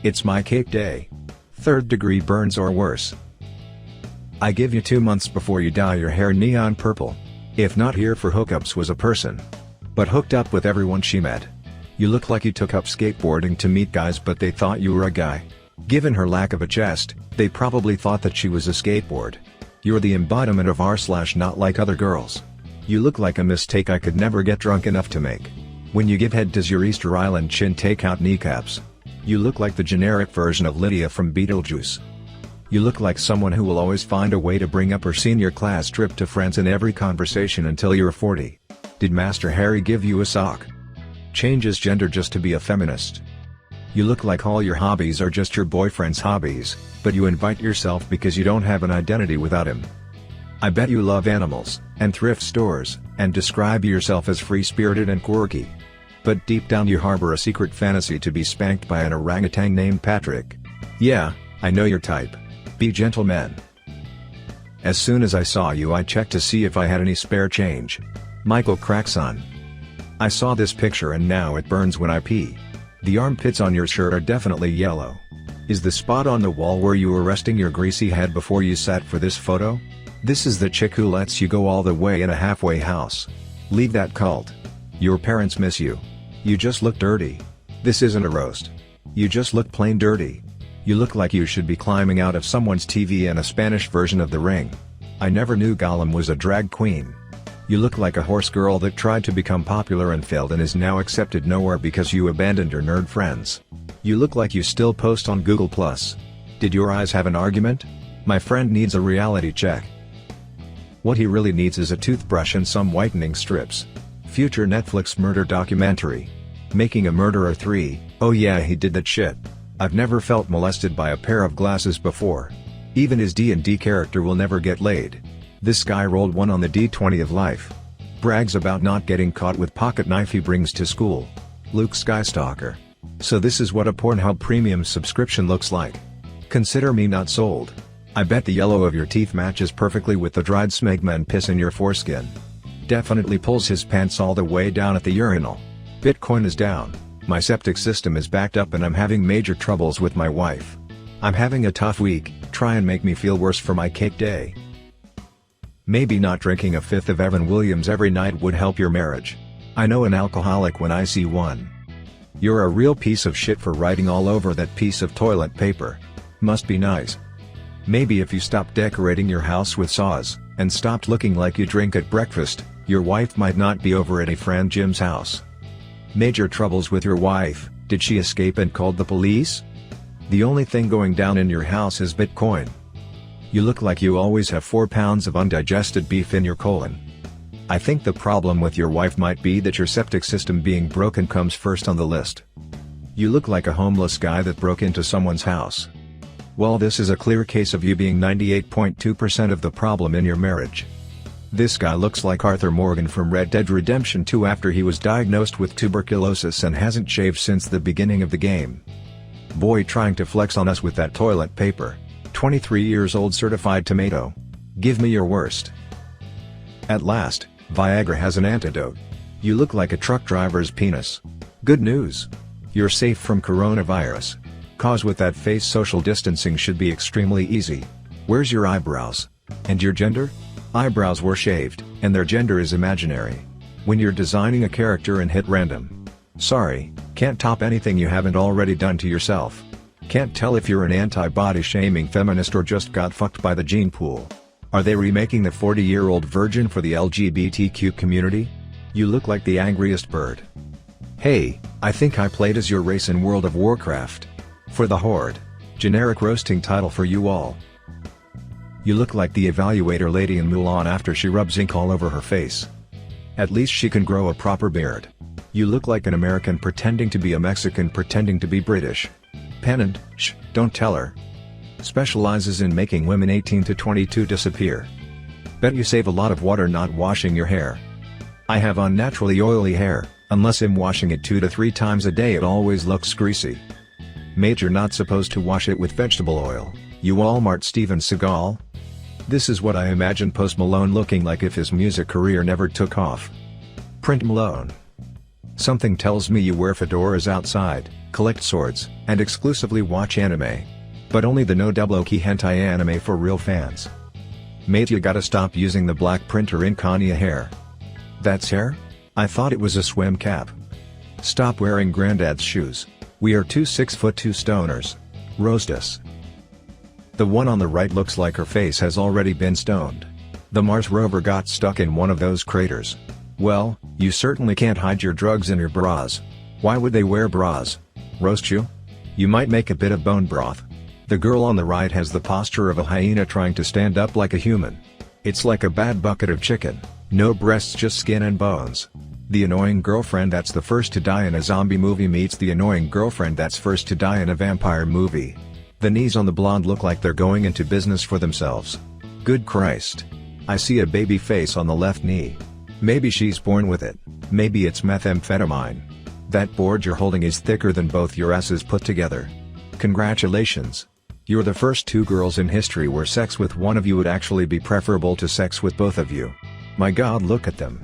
It's my cake day. 3rd degree burns or worse. I give you 2 months before you dye your hair neon purple. If not here for hookups was a person, but hooked up with everyone she met. You look like you took up skateboarding to meet guys but they thought you were a guy. Given her lack of a chest, they probably thought that she was a skateboard. You're the embodiment of r/ not like other girls. You look like a mistake I could never get drunk enough to make. When you give head does your Easter Island chin take out kneecaps? You look like the generic version of Lydia from Beetlejuice. You look like someone who will always find a way to bring up her senior class trip to France in every conversation until you're 40. Did Master Harry give you a sock? Changes gender just to be a feminist. You look like all your hobbies are just your boyfriend's hobbies, but you invite yourself because you don't have an identity without him. I bet you love animals, and thrift stores, and describe yourself as free-spirited and quirky. But deep down you harbor a secret fantasy to be spanked by an orangutan named Patrick. Yeah, I know your type. Be gentlemen. As soon as I saw you I checked to see if I had any spare change. Michael Crackson. I saw this picture and now it burns when I pee. The armpits on your shirt are definitely yellow. Is the spot on the wall where you were resting your greasy head before you sat for this photo? This is the chick who lets you go all the way in a halfway house. Leave that cult. Your parents miss you. You just look dirty. This isn't a roast. You just look plain dirty. You look like you should be climbing out of someone's TV in a Spanish version of The Ring. I never knew Gollum was a drag queen. You look like a horse girl that tried to become popular and failed and is now accepted nowhere because you abandoned your nerd friends. You look like you still post on Google+. Did your eyes have an argument? My friend needs a reality check. What he really needs is a toothbrush and some whitening strips. Future Netflix murder documentary. Making a Murderer 3, oh yeah he did that shit. I've never felt molested by a pair of glasses before. Even his D&D character will never get laid. This guy rolled one on the D20 of life. Brags about not getting caught with pocket knife he brings to school. Luke Skystalker. So this is what a Pornhub premium subscription looks like. Consider me not sold. I bet the yellow of your teeth matches perfectly with the dried smegma and piss in your foreskin. Definitely pulls his pants all the way down at the urinal. Bitcoin is down, my septic system is backed up and I'm having major troubles with my wife. I'm having a tough week, try and make me feel worse for my cake day. Maybe not drinking a fifth of Evan Williams every night would help your marriage. I know an alcoholic when I see one. You're a real piece of shit for writing all over that piece of toilet paper. Must be nice. Maybe if you stopped decorating your house with saws, and stopped looking like you drink at breakfast, your wife might not be over at a friend Jim's house. Major troubles with your wife, did she escape and called the police? The only thing going down in your house is Bitcoin. You look like you always have 4 pounds of undigested beef in your colon. I think the problem with your wife might be that your septic system being broken comes first on the list. You look like a homeless guy that broke into someone's house. Well, this is a clear case of you being 98.2% of the problem in your marriage. This guy looks like Arthur Morgan from Red Dead Redemption 2 after he was diagnosed with tuberculosis and hasn't shaved since the beginning of the game. Boy trying to flex on us with that toilet paper. 23 years old certified tomato. Give me your worst. At last, Viagra has an antidote. You look like a truck driver's penis. Good news. You're safe from coronavirus. Cause with that face social distancing should be extremely easy. Where's your eyebrows? And your gender? Eyebrows were shaved, and their gender is imaginary. When you're designing a character and hit random. Sorry, can't top anything you haven't already done to yourself. Can't tell if you're an anti-body shaming feminist or just got fucked by the gene pool. Are they remaking the 40-year-old virgin for the LGBTQ community? You look like the angriest bird. Hey, I think I played as your race in World of Warcraft. For the Horde. Generic roasting title for you all. You look like the evaluator lady in Mulan after she rubs ink all over her face. At least she can grow a proper beard. You look like an American pretending to be a Mexican pretending to be British. Pennant, shh, don't tell her. Specializes in making women 18 to 22 disappear. Bet you save a lot of water not washing your hair. I have unnaturally oily hair, unless I'm washing it 2 to 3 times a day it always looks greasy. Mate, you're not supposed to wash it with vegetable oil, you Walmart Steven Seagal. This is what I imagine Post Malone looking like if his music career never took off. Print Malone. Something tells me you wear fedoras outside, collect swords, and exclusively watch anime. But only the no double oki hentai anime for real fans. Mate, you gotta stop using the black printer ink on your hair. That's hair? I thought it was a swim cap. Stop wearing granddad's shoes. We are two 6'2" stoners. Roast us. The one on the right looks like her face has already been stoned. The Mars rover got stuck in one of those craters. Well, you certainly can't hide your drugs in your bras. Why would they wear bras? Roast you? You might make a bit of bone broth. The girl on the right has the posture of a hyena trying to stand up like a human. It's like a bad bucket of chicken, no breasts, just skin and bones. The annoying girlfriend that's the first to die in a zombie movie meets the annoying girlfriend that's first to die in a vampire movie. The knees on the blonde look like they're going into business for themselves. Good Christ. I see a baby face on the left knee. Maybe she's born with it, maybe it's methamphetamine. That board you're holding is thicker than both your asses put together. Congratulations. You're the first two girls in history where sex with one of you would actually be preferable to sex with both of you. My God, look at them.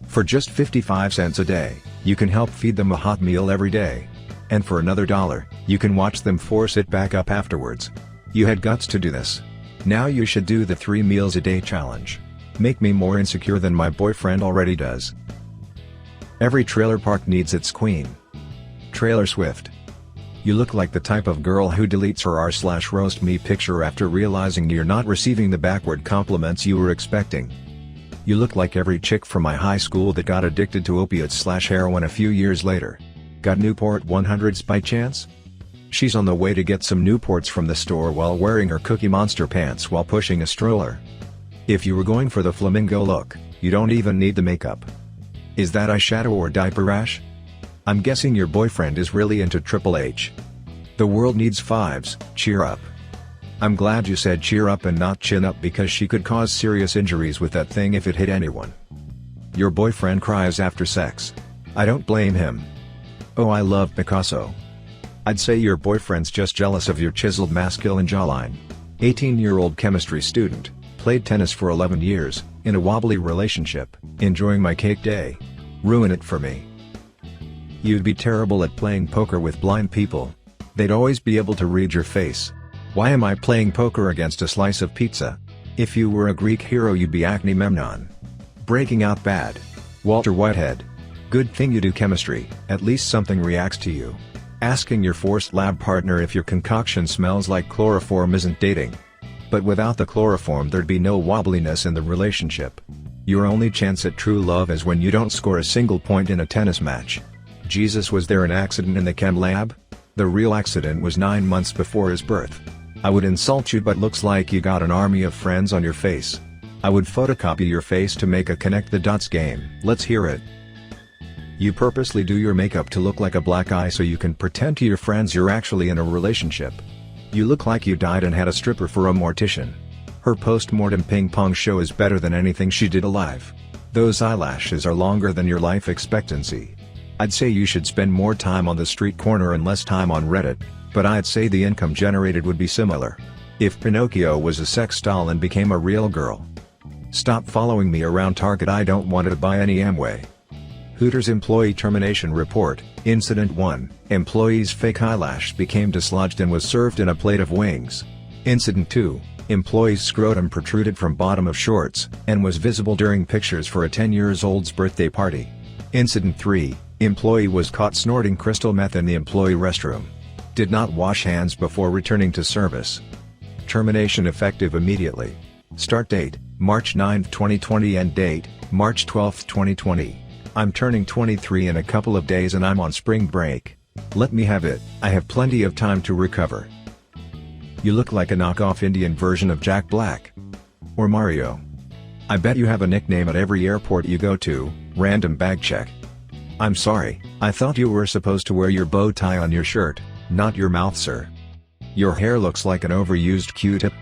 For just 55 cents a day, you can help feed them a hot meal every day. And for another $1, you can watch them force it back up afterwards. You had guts to do this. Now you should do the 3 meals a day challenge. Make me more insecure than my boyfriend already does. Every trailer park needs its queen. Trailer Swift. You look like the type of girl who deletes her r/roastme picture after realizing you're not receiving the backward compliments you were expecting. You look like every chick from my high school that got addicted to opiates/heroin a few years later. Got Newport 100s by chance? She's on the way to get some Newports from the store while wearing her Cookie Monster pants while pushing a stroller. If you were going for the flamingo look, you don't even need the makeup. Is that eyeshadow or diaper rash? I'm guessing your boyfriend is really into Triple H. The world needs fives, cheer up. I'm glad you said cheer up and not chin up, because she could cause serious injuries with that thing if it hit anyone. Your boyfriend cries after sex. I don't blame him. Oh, I love Picasso. I'd say your boyfriend's just jealous of your chiseled masculine jawline. 18-year-old chemistry student, played tennis for 11 years, in a wobbly relationship, enjoying my cake day. Ruin it for me. You'd be terrible at playing poker with blind people. They'd always be able to read your face. Why am I playing poker against a slice of pizza? If you were a Greek hero you'd be Acne Memnon. Breaking Out bad. Walter Whitehead. Good thing you do chemistry, at least something reacts to you. Asking your forced lab partner if your concoction smells like chloroform isn't dating. But without the chloroform there'd be no wobbliness in the relationship. Your only chance at true love is when you don't score a single point in a tennis match. Jesus, was there an accident in the chem lab? The real accident was 9 months before his birth. I would insult you, but looks like you got an army of friends on your face. I would photocopy your face to make a connect the dots game. Let's hear it. You purposely do your makeup to look like a black eye so you can pretend to your friends you're actually in a relationship. You look like you died and had a stripper for a mortician. Her post-mortem ping pong show is better than anything she did alive. Those eyelashes are longer than your life expectancy. I'd say you should spend more time on the street corner and less time on Reddit, but I'd say the income generated would be similar. If Pinocchio was a sex doll and became a real girl. Stop following me around Target, I don't want to buy any Amway. Hooters Employee Termination Report, Incident 1, Employee's fake eyelash became dislodged and was served in a plate of wings. Incident 2, Employee's scrotum protruded from bottom of shorts, and was visible during pictures for a 10-year-old's birthday party. Incident 3, Employee was caught snorting crystal meth in the employee restroom. Did not wash hands before returning to service. Termination effective immediately. Start date, March 9, 2020. End date, March 12, 2020. I'm turning 23 in a couple of days and I'm on spring break. Let me have it, I have plenty of time to recover. You look like a knockoff Indian version of Jack Black. Or Mario. I bet you have a nickname at every airport you go to, random bag check. I'm sorry, I thought you were supposed to wear your bow tie on your shirt, not your mouth, sir. Your hair looks like an overused Q-tip.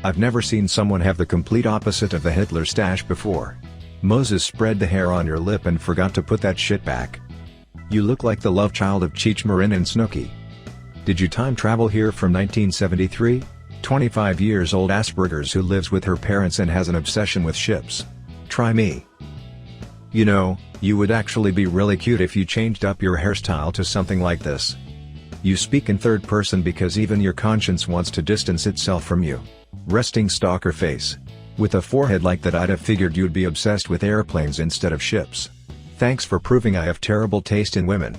I've never seen someone have the complete opposite of the Hitler stash before. Moses spread the hair on your lip and forgot to put that shit back. You look like the love child of Cheech Marin and Snooki. Did you time travel here from 1973? 25 years old Asperger's who lives with her parents and has an obsession with ships. Try me. You know, you would actually be really cute if you changed up your hairstyle to something like this. You speak in third person because even your conscience wants to distance itself from you. Resting stalker face. With a forehead like that, I'd have figured you'd be obsessed with airplanes instead of ships. Thanks for proving I have terrible taste in women.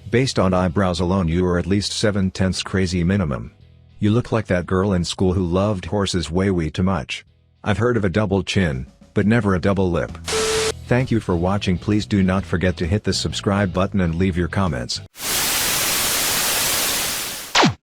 Based on eyebrows alone, you are at least 7/10 crazy minimum. You look like that girl in school who loved horses way too much. I've heard of a double chin, but never a double lip. Thank you for watching. Please do not forget to hit the subscribe button and leave your comments.